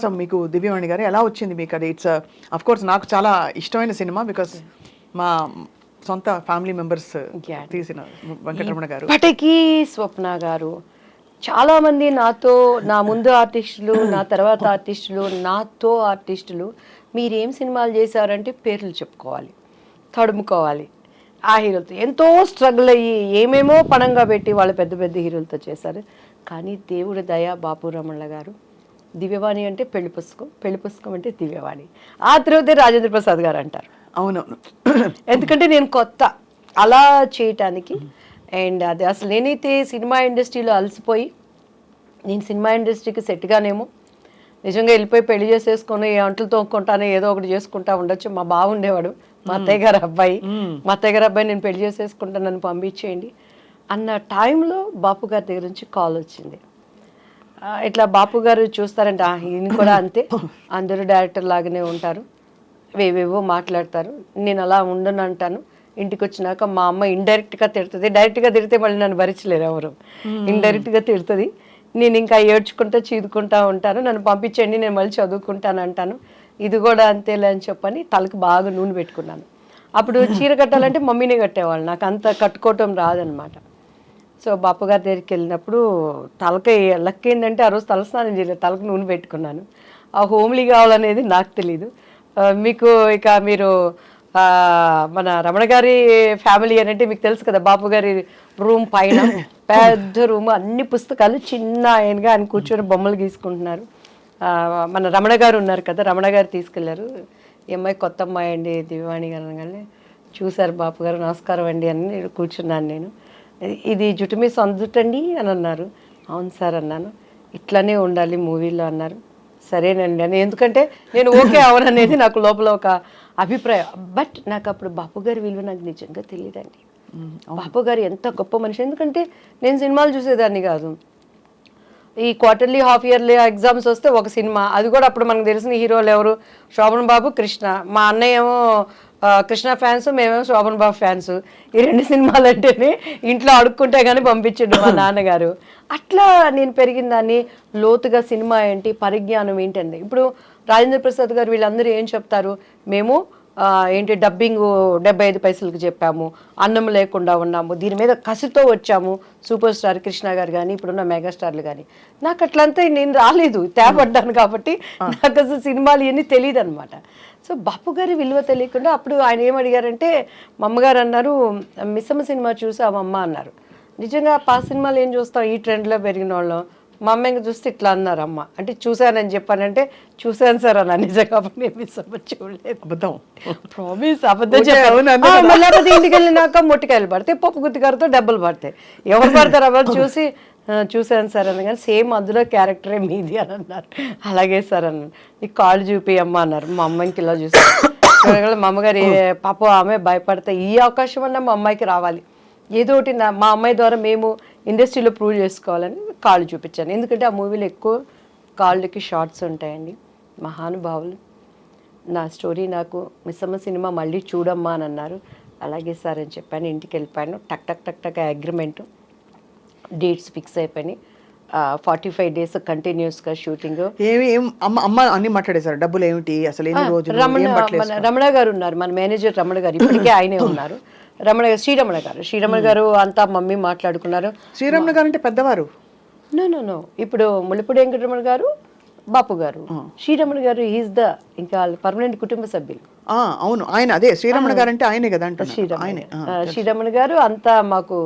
So మీకు దివ్యవాణి గారు ఎలా వచ్చింది మీకు అది? ఇట్స్ అఫ్ కోర్స్ నాకు చాలా ఇష్టమైన సినిమా బికాస్ మా సొంత ఫ్యామిలీ మెంబర్స్ తీసిన వెంకటరమణ గారు. ఇప్పటికీ స్వప్న గారు చాలామంది నాతో, నా ముందు ఆర్టిస్టులు, నా తర్వాత ఆర్టిస్టులు, నాతో ఆర్టిస్టులు మీరేం సినిమాలు చేశారంటే పేర్లు చెప్పుకోవాలి, తడుముకోవాలి. ఆ హీరోలతో ఎంతో స్ట్రగుల్ అయ్యి ఏమేమో పణంగా పెట్టి వాళ్ళు పెద్ద పెద్ద హీరోలతో చేశారు. కానీ దేవుడి దయ బాపు రమణ గారు, దివ్యవాణి అంటే పెళ్లి పుస్తకం అంటే దివ్యవాణి, ఆ తర్వాతే రాజేంద్ర ప్రసాద్ గారు అంటారు. అవునవును, ఎందుకంటే నేను కొత్త అలా చేయటానికి. అండ్ అది అసలు నేనైతే సినిమా ఇండస్ట్రీలో అలసిపోయి నేను సినిమా ఇండస్ట్రీకి సెట్గానేమో నిజంగా వెళ్ళిపోయి పెళ్లి చేసేసుకొని అంట్లు తోముకుంటాను, ఏదో ఒకటి చేసుకుంటా ఉండొచ్చు. మా బావ ఉండేవాడు, మా అత్తయ్య గారు అబ్బాయి, నేను పెళ్లి చేసేసుకుంటాను, నన్ను పంపించేయండి అన్న టైంలో బాపు గారి దగ్గర నుంచి కాల్ వచ్చింది. ఇట్లా బాపు గారు చూస్తారంటే ఈయన కూడా అంతే, అందరూ డైరెక్టర్ లాగానే ఉంటారు, వేవేవో మాట్లాడతారు, నేను అలా ఉండను అంటాను. ఇంటికి వచ్చినాక మా అమ్మ ఇండైరెక్ట్గా తిడుతుంది, డైరెక్ట్గా తిడితే మళ్ళీ నన్ను భరించలేరు ఎవరు, ఇండైరెక్ట్గా తిడుతుంది. నేను ఇంకా ఏడ్చుకుంటా చీదుకుంటా ఉంటాను, నన్ను పంపించండి నేను మళ్ళీ చదువుకుంటాను అంటాను. ఇది కూడా అంతేలే అని చెప్పని తలకు బాగా నూనె పెట్టుకున్నాను. అప్పుడు చీర కట్టాలంటే మమ్మీనే కట్టేవాళ్ళు, నాకు అంత కట్టుకోవటం రాదనమాట. సో బాపు గారి దగ్గరికి వెళ్ళినప్పుడు తలకి లక్ ఏంటంటే ఆ రోజు తలస్నానం చేయలేదు, తలకు నూనె పెట్టుకున్నాను. ఆ హోమ్లీ కావాలనేది నాకు తెలీదు. మీకు ఇక మీరు మన రమణ గారి ఫ్యామిలీ అని అంటే మీకు తెలుసు కదా, బాపు గారి రూమ్ పైన పెద్ద రూమ్, అన్ని పుస్తకాలు, చిన్న ఆయనగా ఆయన కూర్చొని బొమ్మలు గీసుకుంటున్నారు. మన రమణ గారు ఉన్నారు కదా, రమణ గారు తీసుకెళ్లారు. ఈ అమ్మాయి కొత్త అమ్మాయి అండి దివ్యవాణి గారు అనగానే చూశారు బాపు గారు, నమస్కారం అండి అని కూర్చున్నాను నేను. ఇది జుట్టు మీ సొంత జుట్టండి అని అన్నారు. అవును సార్ అన్నాను. ఇట్లానే ఉండాలి మూవీలో అన్నారు. సరేనండి అని, ఎందుకంటే నేను ఓకే అవననేది నాకు లోపల ఒక అభిప్రాయం. బట్ నాకు అప్పుడు బాపు గారి విలువ నాకు నిజంగా తెలియదండి. బాపు గారు ఎంత గొప్ప మనిషి, ఎందుకంటే నేను సినిమాలు చూసేదాన్ని కాదు. ఈ క్వార్టర్లీ హాఫ్ ఇయర్లీ ఎగ్జామ్స్ వస్తే ఒక సినిమా, అది కూడా అప్పుడు మనకు తెలిసిన హీరోలు ఎవరు, శోభన్ బాబు, కృష్ణ. మా అన్నయ్య ఏమో కృష్ణ ఫ్యాన్స్, మేమేమో శోభన్ బాబు ఫ్యాన్స్. ఈ రెండు సినిమాలు అంటేనే ఇంట్లో అడుక్కుంటే కానీ పంపించండు మా నాన్నగారు. అట్లా నేను పెరిగిన దాన్ని. లోతుగా సినిమా ఏంటి, పరిజ్ఞానం ఏంటండి. ఇప్పుడు రాజేంద్ర ప్రసాద్ గారు వీళ్ళందరూ ఏం చెప్తారు, మేము ఏంటి డబ్బింగ్ 75 పైసలకు చెప్పాము, అన్నం లేకుండా ఉన్నాము, దీని మీద కసితో వచ్చాము. సూపర్ స్టార్ కృష్ణ గారు కానీ ఇప్పుడున్న మెగాస్టార్లు కానీ. నాకు అట్లంతా నేను రాలేదు, తేపడ్డాను కాబట్టి నాకు అసలు సినిమాలు ఇవన్నీ తెలియదు అనమాట. సో బాపు గారి విలువ తెలియకుండా అప్పుడు ఆయన ఏమడిగారంటే, మా అమ్మగారు అన్నారు, మిస్సమ్మ సినిమా చూసావమ్మ అన్నారు. నిజంగా పాత సినిమాలు ఏం చూస్తాం, ఈ ట్రెండ్లో పెరిగిన వాళ్ళం. మా అమ్మ ఇంకా చూస్తే ఇట్లా అన్నారు, అమ్మ అంటే చూశానని చెప్పానంటే చూశాను సార్ అన్న. నిజంగా నేను మిస్సమ్మ చూడలేదు, అబద్ధం, ప్రామిస్ అబద్ధం చెప్పాను. మళ్ళీ ఇంటికి వెళ్ళినాక మొట్టికాయలు పడితే పప్పు గుత్తిగారితో డబ్బులు పడతాయి, ఎవరు పడతారు అవన్నీ చూసి చూశాను సార్ అన్న. కానీ సేమ్ అందులో క్యారెక్టరే మీది అని అన్నారు. అలాగే సార్ అన్నాను. నీకు కాళ్ళు చూపియమ్మ అన్నారు. మా అమ్మాయికి ఇలా చూసాను. మా అమ్మగారు పాప ఆమె భయపడతా, ఈ అవకాశం అన్నా మా అమ్మాయికి రావాలి, ఏదో ఒకటి మా అమ్మాయి ద్వారా మేము ఇండస్ట్రీలో ప్రూవ్ చేసుకోవాలని కాళ్ళు చూపించాను. ఎందుకంటే ఆ మూవీలో ఎక్కువ కాళ్ళకి షార్ట్స్ ఉంటాయండి. మహానుభావులు. నా స్టోరీ నాకు మిస్సమ్మ సినిమా మళ్ళీ చూడమ్మా అని అన్నారు. అలాగే సార్ అని చెప్పాను. ఇంటికి వెళ్ళిపోయాను. టక్ టక్ టక్ టక్ అగ్రిమెంటు, డేట్స్ ఫిక్స్ అయిపోయినాయి. 45 days కంటిన్యూస్గా షూటింగ్. అమ్మ అన్ని మాట్లాడేశారు, డబ్బులు ఏమిటి అసలు, రమణ గారు ఉన్నారు, మన మేనేజర్ రమణ గారు, ఇప్పటికే ఆయనే ఉన్నారు. శ్రీరమణ గారు అంతా మమ్మీ మాట్లాడుకున్నారు. శ్రీరమణ గారు అంటే పెద్దవారు? నో ఇప్పుడు ముళ్ళపూడి వెంకటరమణ గారు, బాపు గారు, శ్రీరమణ గారు ఈజ్ ద ఇంకా పర్మనెంట్ కుటుంబ సభ్యులు. అవును, ఆయన అదే శ్రీరమణ గారు అంటే ఆయనే కదా. శ్రీరమణ గారు అంతా మాకు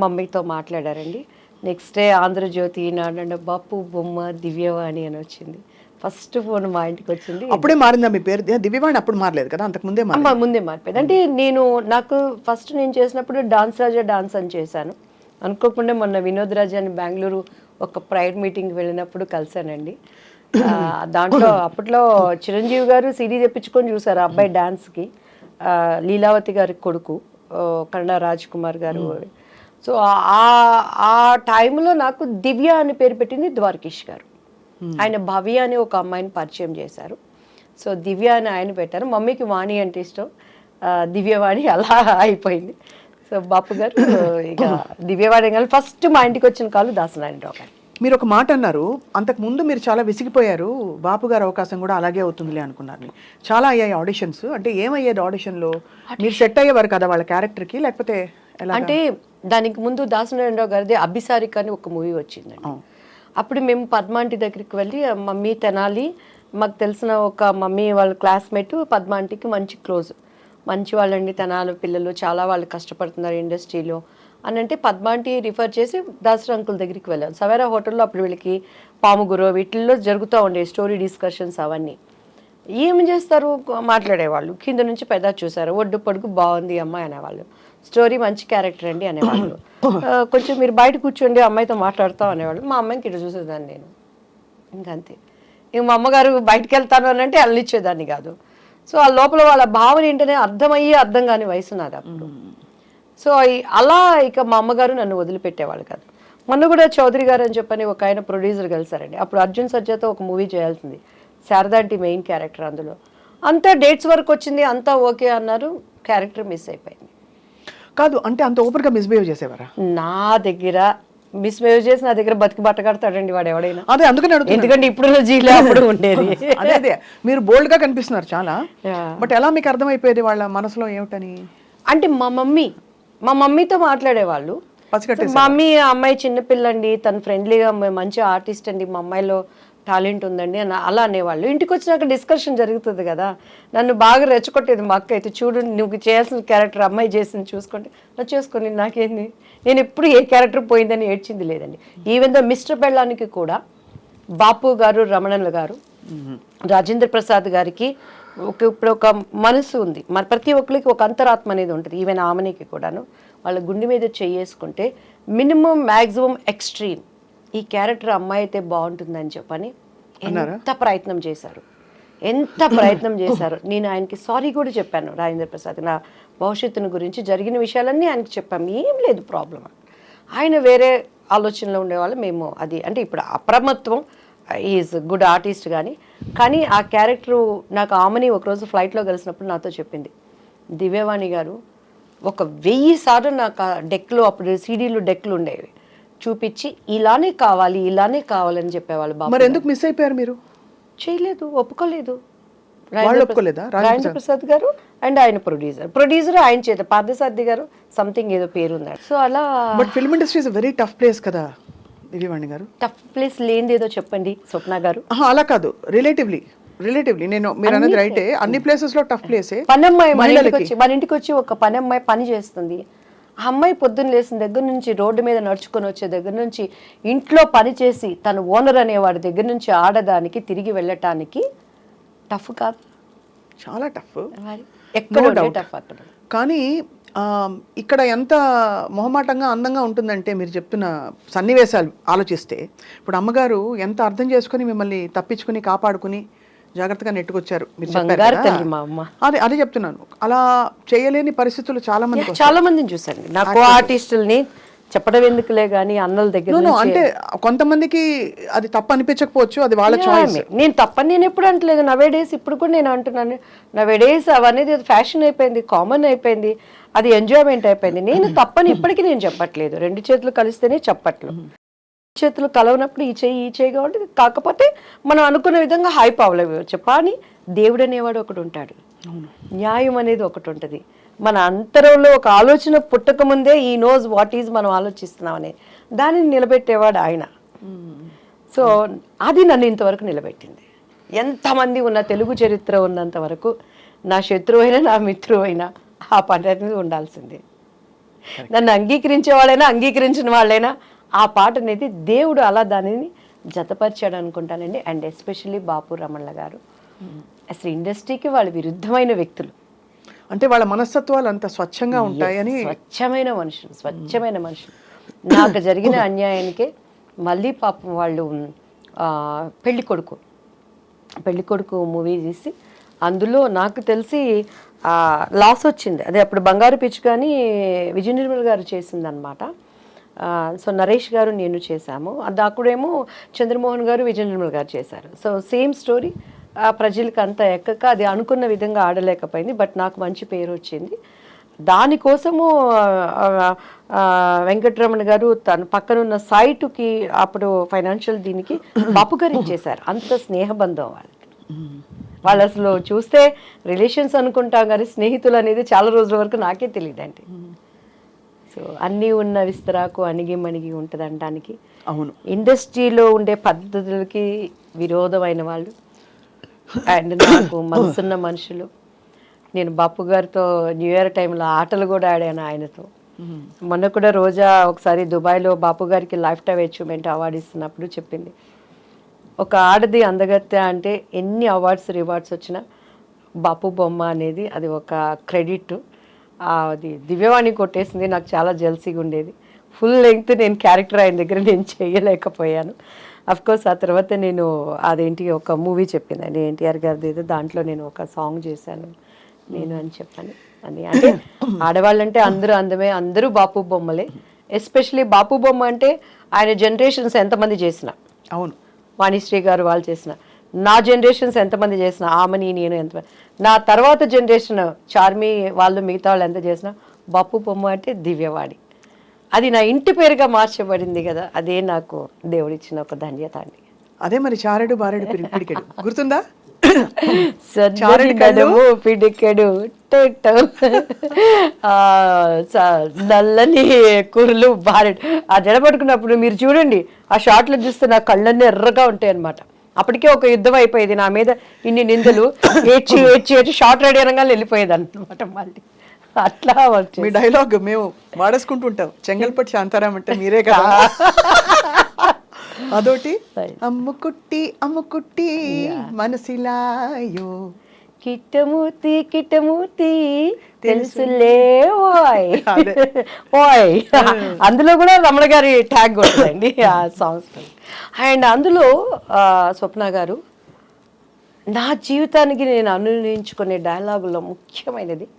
మమ్మీతో మాట్లాడారండి. నెక్స్ట్ డే ఆంధ్రజ్యోతి, ఈనాడు బాపు బొమ్మ దివ్యవాణి అని వచ్చింది. ఫస్ట్ ఫోన్ మా ఇంటికి వచ్చింది. అప్పుడే మారిందా మీ పేరు? దివ్యవాణి అప్పుడు మారలేదు కదా, అంతకు ముందే ముందే మారిపోయింది. అంటే నాకు ఫస్ట్ నేను చేసినప్పుడు డాన్స్ రాజా డాన్స్ అని చేశాను. అనుకోకుండా మొన్న వినోద్ రాజా అని బెంగళూరు ఒక ప్రైవేట్ మీటింగ్కి వెళ్ళినప్పుడు కలిశానండి. దాంట్లో అప్పట్లో చిరంజీవి గారు సిడీ తెప్పించుకొని చూసారు ఆ అబ్బాయి డాన్స్కి. లీలావతి గారి కొడుకు కన్నడ రాజ్ కుమార్ గారు. సో ఆ టైంలో నాకు దివ్య అని పేరు పెట్టింది ద్వారకేష్ గారు. ఆయన భవ్య అని ఒక అమ్మాయిని పరిచయం చేశారు. సో దివ్య అని ఆయన పెట్టారు. మమ్మీకి వాణి అంటే ఇష్టం, దివ్యవాణి అలా అయిపోయింది. సో బాపు గారు ఇక దివ్యవాణి ఫస్ట్ మా ఇంటికి వచ్చిన కాలు దాసనారాయణరావు గారు. మీరు ఒక మాట అన్నారు, అంతకు ముందు మీరు చాలా విసిగిపోయారు, బాపు గారు అవకాశం కూడా అలాగే అవుతుందిలే అనుకున్నారు. చాలా అయ్యాయి ఆడిషన్స్, అంటే ఏమయ్యేది ఆడిషన్లో? మీరు సెట్ అయ్యేవారు కదా వాళ్ళ క్యారెక్టర్కి, లేకపోతే ఎలా? అంటే దానికి ముందు దాసనారాయణరావు గారిది అభిసారిక అని ఒక మూవీ వచ్చిందండి. అప్పుడు మేము పద్మాంటి దగ్గరికి వెళ్ళి, మమ్మీ తెనాలి, మాకు తెలిసిన ఒక మమ్మీ వాళ్ళ క్లాస్మేట్ పద్మాంటికి మంచి క్లోజ్, మంచి వాళ్ళండి తెనాలి పిల్లలు, చాలా వాళ్ళు కష్టపడుతున్నారు ఇండస్ట్రీలో అని అంటే పద్మాంటి రిఫర్ చేసి దాసరి అంకుల్ దగ్గరికి వెళ్ళాను. సవేరా హోటల్లో అప్పుడు వీళ్ళకి పాముగురు వీటిల్లో జరుగుతూ ఉండే స్టోరీ డిస్కషన్స్ అవన్నీ. ఏం చేస్తారు, మాట్లాడేవాళ్ళు, కింద నుంచి పెద్ద చూసారు, ఒడ్డు పొడుగు బాగుంది అమ్మాయి అనేవాళ్ళు, స్టోరీ మంచి క్యారెక్టర్ అండి అనేవాళ్ళు, కొంచెం మీరు బయట కూర్చోండి అమ్మాయితో మాట్లాడతాం అనేవాళ్ళు. మా అమ్మాయికి ఇటు చూసేదాన్ని నేను, ఇంకంతే. ఇంక మా అమ్మగారు బయటకు వెళ్తాను అని అంటే అల్లిచ్చేదాన్ని కాదు. సో ఆ లోపల వాళ్ళ భావన ఏంటనే అర్థమయ్యి అర్థం కాని వయసు నాది అప్పుడు. సో అలా ఇక మా అమ్మగారు నన్ను వదిలిపెట్టేవాళ్ళు కాదు. మొన్న కూడా చౌదరి గారు అని చెప్పని ఒక ఆయన ప్రొడ్యూసర్ కలిసారండి. అప్పుడు అర్జున్ సర్జాతో ఒక మూవీ చేయాల్సింది, శారదాంటి మెయిన్ క్యారెక్టర్ అందులో. అంతా డేట్స్ వరకు వచ్చింది, అంతా ఓకే అన్నారు, క్యారెక్టర్ మిస్ అయిపోయింది. కాదు అంటే అంత ఓపెన్గా మిస్బిహేవ్ చేసేవారా? నా దగ్గర మిస్బిహేవ్ చేసి నా దగ్గర బతికి బట్ట కడతాడండి వాడు ఎవడైనా. అదే అందుకని అడుగుతున్నా. ఎందుకంటే ఇప్పుడు జీలో అప్పుడు ఉండేది. అదే అదే మీరు బోల్డ్గా కనిపిస్తున్నారు చాలా, బట్ ఎలా మీకు అర్థమైపోయేది వాళ్ళ మనసులో ఏమిటని? అంటే మా మమ్మీతో మాట్లాడేవాళ్ళు. మా మమ్మీ అమ్మాయి చిన్నపిల్లండి, తను ఫ్రెండ్లీగా మంచి ఆర్టిస్ట్ అండి, మా అమ్మాయిలో టాలెంట్ ఉందండి అని అలా అనేవాళ్ళు. ఇంటికి వచ్చినాక డిస్కషన్ జరుగుతుంది కదా, నన్ను బాగా రెచ్చగొట్టేది మా అక్క అయితే, చూడు నువ్వు చేయాల్సిన క్యారెక్టర్ అమ్మాయి చేసింది చూసుకుంటే, నా చేసుకొని నాకేంది, నేను ఎప్పుడు ఏ క్యారెక్టర్ పోయిందని ఏడ్చింది లేదండి. ఈవెన్ దో మిస్టర్ బెళ్ళానికి కూడా బాపు గారు, రమణన్ల గారు, రాజేంద్ర ప్రసాద్ గారికి ఇప్పుడు ఒక మనసు ఉంది, మన ప్రతి ఒక్కరికి ఒక అంతరాత్మ అనేది ఉంటుంది. ఈవెన్ ఆమెనికి కూడాను వాళ్ళ గుండె మీద చేసుకుంటే మినిమం మ్యాక్సిమం ఎక్స్ట్రీమ్ ఈ క్యారెక్టర్ అమ్మాయి అయితే బాగుంటుందని చెప్పని ఎంత ప్రయత్నం చేశారు, ఎంత ప్రయత్నం చేశారు. నేను ఆయనకి సారీ కూడా చెప్పాను, రాజేంద్ర ప్రసాద్ నా భవిష్యత్తును గురించి జరిగిన విషయాలన్నీ ఆయనకి చెప్పాము, ఏం లేదు ప్రాబ్లం. ఆయన వేరే ఆలోచనలో ఉండేవాళ్ళు, మేము అది అంటే ఇప్పుడు అప్రమత్వం, ఈజ్ గుడ్ ఆర్టిస్ట్ కానీ ఆ క్యారెక్టరు నాకు ఆమెని ఒకరోజు ఫ్లైట్లో కలిసినప్పుడు నాతో చెప్పింది, దివ్యవాణి గారు 1000 సార్లు నాకు ఆ డెక్లో, అప్పుడు సీడీలు డెక్లు ఉండేవి, చూపించి ఇలానే కావాలని చెప్పేవాళ్ళు. మరి ఎందుకు మిస్ అయిపోయారు మీరు? చేయలేదు, ఒప్పుకోలేదు. ఒప్పుకోలేదా? రాజేంద్ర ప్రసాద్ గారు అండ్ ఆయన ప్రొడ్యూసర్ ఆయన చేత పార్థసారథి గారు సంథింగ్ ఏదో పేరు ఉన్నాడు. సో అలా. But film industry is very tough place కదా దివ్యవాణి గారు. టఫ్ ప్లేస్ లేనిది ఏదో చెప్పండి స్వప్న గారు. అలా కాదు, రిలేటివ్లీ నేను మీరు అనేది రైటే, అన్ని ప్లేసెస్ లో టఫ్ ప్లేసే. పనమ్మాయి మన ఇంటికి వచ్చి ఒక పనమ్మాయి పని చేస్తుంది. ఆ అమ్మాయి పొద్దున్న లేసిన దగ్గర నుంచి, రోడ్డు మీద నడుచుకొని వచ్చే దగ్గర నుంచి, ఇంట్లో పని చేసి తను ఓనర్ అనేవాడి దగ్గర నుంచి ఆడదానికి తిరిగి వెళ్ళటానికి టఫ్ కాదు, చాలా టఫ్, ఎక్కడ టఫ్ అక్కడ. కానీ ఇక్కడ ఎంత మొహమాటంగా అందంగా ఉంటుందంటే మీరు చెప్తున్న సన్నివేశాలు ఆలోచిస్తే, ఇప్పుడు అమ్మగారు ఎంత అర్థం చేసుకుని మిమ్మల్ని తప్పించుకుని కాపాడుకుని జాగ్రత్తగా నెట్టుకొచ్చారు. మీరు అదే చెప్తున్నాను, అలా చేయలేని పరిస్థితులు చాలా మందిని చూసాను. నాకు ఆర్టిస్టుల్ని చెప్పడం ఎందుకులే గానీ అన్నల దగ్గర అంటే కొంతమందికి అది తప్పు అనిపించకపోవచ్చు, అది వాళ్ళ చాయిస్. నేను తప్పని నేను ఎప్పుడు అంటలేదు. నవేడేస్ ఇప్పుడు కూడా నేను అంటున్నాను, నవేడేస్ అవనేది ఫ్యాషన్ అయిపోయింది, కామన్ అయిపోయింది, అది ఎంజాయ్మెంట్ అయిపోయింది. నేను తప్పని ఇప్పటికీ నేను చెప్పట్లేదు, 2 చేతులు కలిస్తేనే చెప్పట్లు, చేతులు కలవనప్పుడు ఈ చేయి కాబట్టి. కాకపోతే మనం అనుకున్న విధంగా హైప్ అవ్వలేవచ్చు. కానీ దేవుడు అనేవాడు ఒకటి ఉంటాడు, న్యాయం అనేది ఒకటి ఉంటుంది. మన అంతరంలో ఒక ఆలోచన పుట్టక ముందే ఈ నోస్ వాట్ ఈజ్ మనం ఆలోచిస్తున్నాం అనే దానిని నిలబెట్టేవాడు ఆయన. సో అది నన్ను ఇంతవరకు నిలబెట్టింది. ఎంతమంది ఉన్న తెలుగు చరిత్ర ఉన్నంత వరకు నా శత్రువు అయినా నా మిత్రువు అయినా ఆ పని అనేది ఉండాల్సిందే. నన్ను అంగీకరించే వాళ్ళైనా అంగీకరించిన వాళ్ళైనా ఆ పాట అనేది దేవుడు అలా దానిని జతపరిచాడు అనుకుంటానండి. అండ్ ఎస్పెషల్లీ బాపు రమణల గారు అసలు ఇండస్ట్రీకి వాళ్ళు విరుద్ధమైన వ్యక్తులు, అంటే వాళ్ళ మనస్తత్వాలు అంత స్వచ్ఛంగా ఉంటాయని. స్వచ్ఛమైన మనుషులు. నాకు జరిగిన అన్యాయానికే మళ్ళీ పాపం వాళ్ళు పెళ్లి కొడుకు మూవీ తీసి అందులో నాకు తెలిసి లాస్ వచ్చింది. అదే అప్పుడు బంగారు పిచ్చి కానీ విజయ నిర్మల్ గారు చేసిందనమాట. సో నరేష్ గారు నేను చేశాము. అది అక్కడేమో చంద్రమోహన్ గారు విజయ నిర్మల్ గారు చేశారు. సో సేమ్ స్టోరీ ప్రజలకు అంతా ఎక్కక అది అనుకున్న విధంగా ఆడలేకపోయింది. బట్ నాకు మంచి పేరు వచ్చింది. దానికోసము వెంకటరమణ గారు తన పక్కనున్న సైటుకి అప్పుడు ఫైనాన్షియల్ దీనికి బాపు గారు ఇచ్చేశారు. అంత స్నేహబంధం వాళ్ళకి. వాళ్ళు అసలు చూస్తే రిలేషన్స్ అనుకుంటాం కానీ స్నేహితులు అనేది చాలా రోజుల వరకు నాకే తెలియదండి. సో అన్నీ ఉన్న విస్తరాకు అణిగి మణిగి ఉంటుంది అనడానికి. అవును, ఇండస్ట్రీలో ఉండే పద్ధతులకి విరోధమైన వాళ్ళు అండ్ నాకు మనసున్న మనుషులు. నేను బాపు గారితో న్యూ ఇయర్ టైంలో ఆటలు కూడా ఆడాను ఆయనతో. మొన్న కూడా రోజా ఒకసారి దుబాయ్లో బాపు గారికి లైఫ్ టైమ్ అచీవ్మెంట్ అవార్డు ఇస్తున్నప్పుడు చెప్పింది, ఒక ఆడది అందగత్తె అంటే ఎన్ని అవార్డ్స్ రివార్డ్స్ వచ్చినా బాపు బొమ్మ అనేది అది ఒక క్రెడిట్. అది దివ్యవాణి కొట్టేసింది. నాకు చాలా జెల్సీగా ఉండేది. ఫుల్ లెంగ్త్ నేను క్యారెక్టర్ ఆయన దగ్గర నేను చేయలేకపోయాను. కోర్స్ ఆ తర్వాత నేను అదేంటి ఒక మూవీ చెప్పిందండి ఎన్టీఆర్ గారిది ఏదో, దాంట్లో నేను ఒక సాంగ్ చేశాను నేను అని చెప్పాను. అని అంటే ఆడవాళ్ళంటే అందరూ అందమే, అందరూ బాపు బొమ్మలే. ఎస్పెషలీ బాపు బొమ్మ అంటే ఆయన జనరేషన్స్ ఎంతమంది చేసిన, అవును, వాణిశ్రీ గారు వాళ్ళు చేసిన, నా జనరేషన్స్ ఎంతమంది చేసిన, ఆమెని నేను ఎంత, నా తర్వాత జనరేషన్ చార్మి వాళ్ళు మిగతా వాళ్ళు ఎంత చేసినా బాపు బొమ్మ అంటే దివ్యవాడి. అది నా ఇంటి పేరుగా మార్చబడింది కదా, అదే నాకు దేవుడిచ్చిన ఒక ధన్యత అండి. అదే మరి చారెడు బారెడు పిడికెడు గుర్తుందా? పిడికెడు నల్లని కూరలు బారెడు. ఆ జడబడుకున్నప్పుడు మీరు చూడండి, ఆ షార్ట్లో చూస్తే నా కళ్ళన్నీ ఎర్రగా ఉంటాయి అనమాట. అప్పటికే ఒక యుద్ధం అయిపోయేది నా మీద, ఇన్ని నిందలు ఏడ్చి ఏడ్చి ఏడ్చి షార్ట్ రెడీ అనగానే వెళ్ళిపోయేది అనమాట. మళ్ళీ అట్లా మీ డైలాగ్ మేము వాడేసుకుంటుంటాం, చెంగల్పట్టి శాంతారాం అంటే మీరే కదా. అదోటి అమ్ముకుట్టి అమ్ముకుట్టి మనసిలాయో కిట్టమూర్తి కిట్టమూర్తి తెలుసులే ఓయ్ ఓయ్. అందులో కూడా రమణ గారి ట్యాగ్ కొట్టిందండి ఆ సాంగ్స్. అండ్ అందులో స్వప్న గారు నా జీవితానికి నేను అనునించుకునే డైలాగుల్లో ముఖ్యమైనది.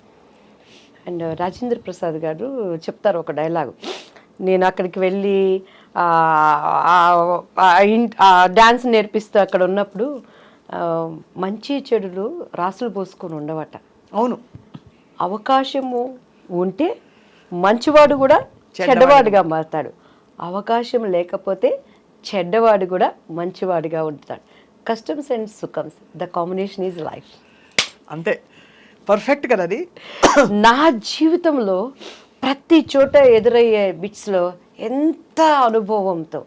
అండ్ రాజేంద్ర ప్రసాద్ గారు చెప్తారు ఒక డైలాగు, నేను అక్కడికి వెళ్ళి డ్యాన్స్ నేర్పిస్తూ అక్కడ ఉన్నప్పుడు మంచి చెడులు రాసులు పోసుకొని ఉండవట. అవును, అవకాశము ఉంటే మంచివాడు కూడా చెడ్డవాడిగా మారుతాడు, అవకాశం లేకపోతే చెడ్డవాడు కూడా మంచివాడిగా ఉంటాడు. కస్టమ్స్ అండ్ సుఖమ్స్, ద కాంబినేషన్ ఈజ్ లైఫ్. అంతే, పర్ఫెక్ట్ కదా అది. నా జీవితంలో ప్రతి చోట ఎదురయ్యే బిట్స్లో ఎంత అనుభవంతో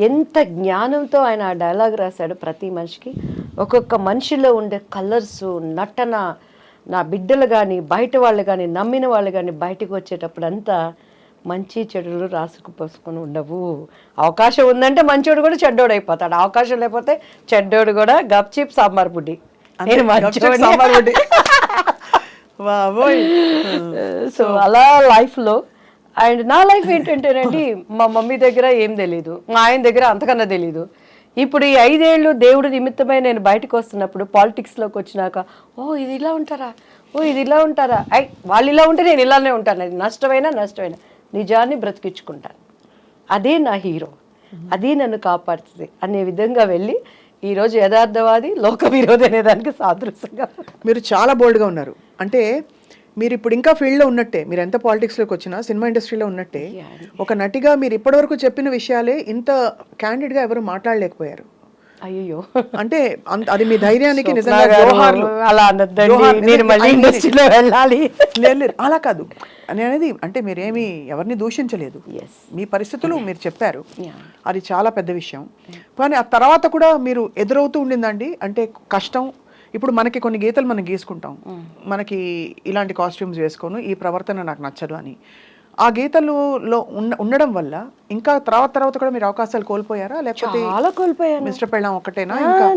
ఎంత జ్ఞానంతో ఆయన ఆ డైలాగ్ రాశాడు. ప్రతి మనిషికి ఒక్కొక్క మనిషిలో ఉండే కలర్స్, నటన, నా బిడ్డలు కానీ బయట వాళ్ళు కానీ నమ్మిన వాళ్ళు కానీ బయటకు వచ్చేటప్పుడు అంతా మంచి చెడులు రాసుకుపోసుకొని ఉండవు. అవకాశం ఉందంటే మంచోడు కూడా చెడ్డోడు అయిపోతాడు, అవకాశం లేకపోతే చెడ్డోడు కూడా గప్చిప్ సాంబార్ బుడ్డి. సో అలా లైఫ్లో. అండ్ నా లైఫ్ ఏంటంటేనండి, మా మమ్మీ దగ్గర ఏం తెలీదు, మా ఆయన దగ్గర అంతకన్నా తెలీదు. ఇప్పుడు ఈ 5 ఏళ్ళు దేవుడు నిమిత్తమై నేను బయటకు వస్తున్నప్పుడు పాలిటిక్స్లోకి వచ్చినాక, ఓ ఇది ఇలా ఉంటారా, ఓ ఇది ఇలా ఉంటారా, వాళ్ళు ఇలా ఉంటే నేను ఇలానే ఉంటాను, అది నష్టమైనా నిజాన్ని బ్రతికించుకుంటాను, అదే నా హీరో, అది నన్ను కాపాడుతుంది అనే విధంగా వెళ్ళి ఈరోజు యథార్థవాది లోక విరోధి అనే దానికి సాదృశ్యంగా. మీరు చాలా బోల్డ్గా ఉన్నారు. అంటే మీరు ఇప్పుడు ఇంకా ఫీల్డ్లో ఉన్నట్టే, మీరు ఎంత పాలిటిక్స్లోకి వచ్చినా సినిమా ఇండస్ట్రీలో ఉన్నట్టే ఒక నటిగా మీరు ఇప్పటివరకు చెప్పిన విషయాలే ఇంత క్యాండిడ్గా ఎవరు మాట్లాడలేకపోయారు. అయ్యో, అంటే అది మీ ధైర్యానికి నిజంగా జోహార్లు. లేదు అలా కాదు అనేది, అంటే మీరేమి ఎవరిని దూషించలేదు, మీ పరిస్థితులు మీరు చెప్పారు, అది చాలా పెద్ద విషయం. కానీ ఆ తర్వాత కూడా మీరు ఎదురవుతూ ఉండిందండి, అంటే కష్టం. ఇప్పుడు మనకి కొన్ని గీతలు మనం గీసుకుంటాం, మనకి ఇలాంటి కాస్ట్యూమ్స్ వేసుకోను, ఈ ప్రవర్తన నాకు నచ్చదు అని. ఆ గీతలలో ఉండడం వల్ల ఇంకా తర్వాత కూడా మీరు అవకాశాలు కోల్పోయారా, లేకపోతే చాలా కోల్పోయాను? మిస్టర్ పెళ్ళాం ఒకటేనా?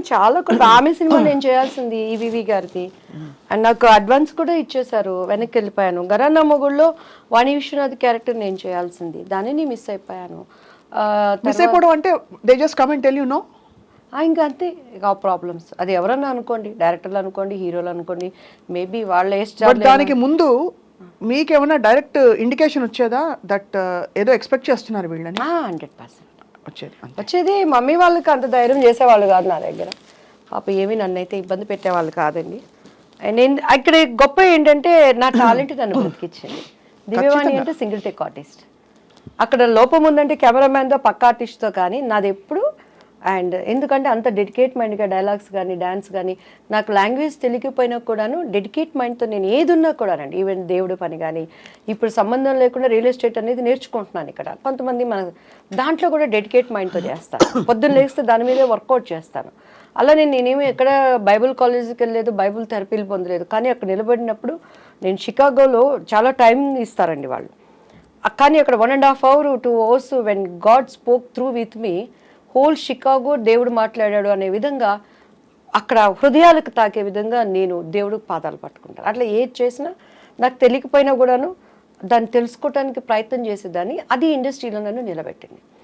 చాలా ఆమె సినిమా నేను చేయాల్సింది ఈవీవి గారిది, అండ్ నాకు అడ్వాన్స్ కూడా ఇచ్చేసారు, వెనక్కి వెళ్ళిపోయాను. గరానా మొగుళ్ళో వాణి విశ్వనాథ్ క్యారెక్టర్ నేను చేయాల్సింది, దానిని మిస్ అయిపోయాను. మిస్ అయిపోవడం అంటే they just come and tell you know, ఇంకా అంతే. ఇక ప్రాబ్లమ్స్ అది ఎవరన్నా అనుకోండి, డైరెక్టర్లు అనుకోండి, హీరోలు అనుకోండి, మేబీ వాళ్ళ దానికి ముందు మీకేమైనా డైరెక్ట్ ఇండికేషన్ వచ్చేదా దట్ ఏదో ఎక్స్పెక్ట్ చేస్తున్నారు వీళ్ళని? 100% వచ్చేది. మమ్మీ వాళ్ళకి అంత ధైర్యం చేసేవాళ్ళు కాదు నా దగ్గర, పాప ఏమీ నన్ను అయితే ఇబ్బంది పెట్టేవాళ్ళు కాదండి. నేను ఇక్కడ గొప్ప ఏంటంటే నా టాలెంట్ నన్ను బ్రతికిచ్చింది. దివ్యవాణి అంటే సింగిల్ టేక్ ఆర్టిస్ట్. అక్కడ లోపం ఉందంటే కెమెరామ్యాన్తో పక్క ఆర్టిస్ట్తో, కానీ నాది ఎప్పుడు అండ్ ఎందుకంటే అంత డెడికేట్ మైండ్గా డైలాగ్స్ కానీ డ్యాన్స్ కానీ, నాకు లాంగ్వేజ్ తెలియకపోయినా కూడాను డెడికేట్ మైండ్తో నేను ఏది ఉన్నా కూడానండి, ఈవెన్ దేవుడి పని కానీ, ఇప్పుడు సంబంధం లేకుండా రియల్ ఎస్టేట్ అనేది నేర్చుకుంటున్నాను ఇక్కడ. కొంతమంది మన దాంట్లో కూడా డెడికేట్ మైండ్తో చేస్తాను. పొద్దున్న లేస్తే దాని మీదే వర్కౌట్ చేస్తాను. అలా నేనేమి ఎక్కడ బైబుల్ కాలేజీకి వెళ్ళలేదు, బైబుల్ థెరపీలు పొందలేదు. కానీ అక్కడ నిలబడినప్పుడు నేను షికాగోలో చాలా టైం ఇస్తారండి వాళ్ళు. కానీ అక్కడ 1.5 hours 2 hours when God spoke through with me, whole Chicago దేవుడు మాట్లాడాడు అనే విధంగా, అక్కడ హృదయాలకు తాకే విధంగా నేను దేవుడు పాదాలు పట్టుకుంటాను. అట్లా ఏది చేసినా నాకు తెలియకపోయినా కూడాను దాన్ని తెలుసుకోవడానికి ప్రయత్నం చేసేదాన్ని. అది ఇండస్ట్రీలో నన్ను నిలబెట్టింది.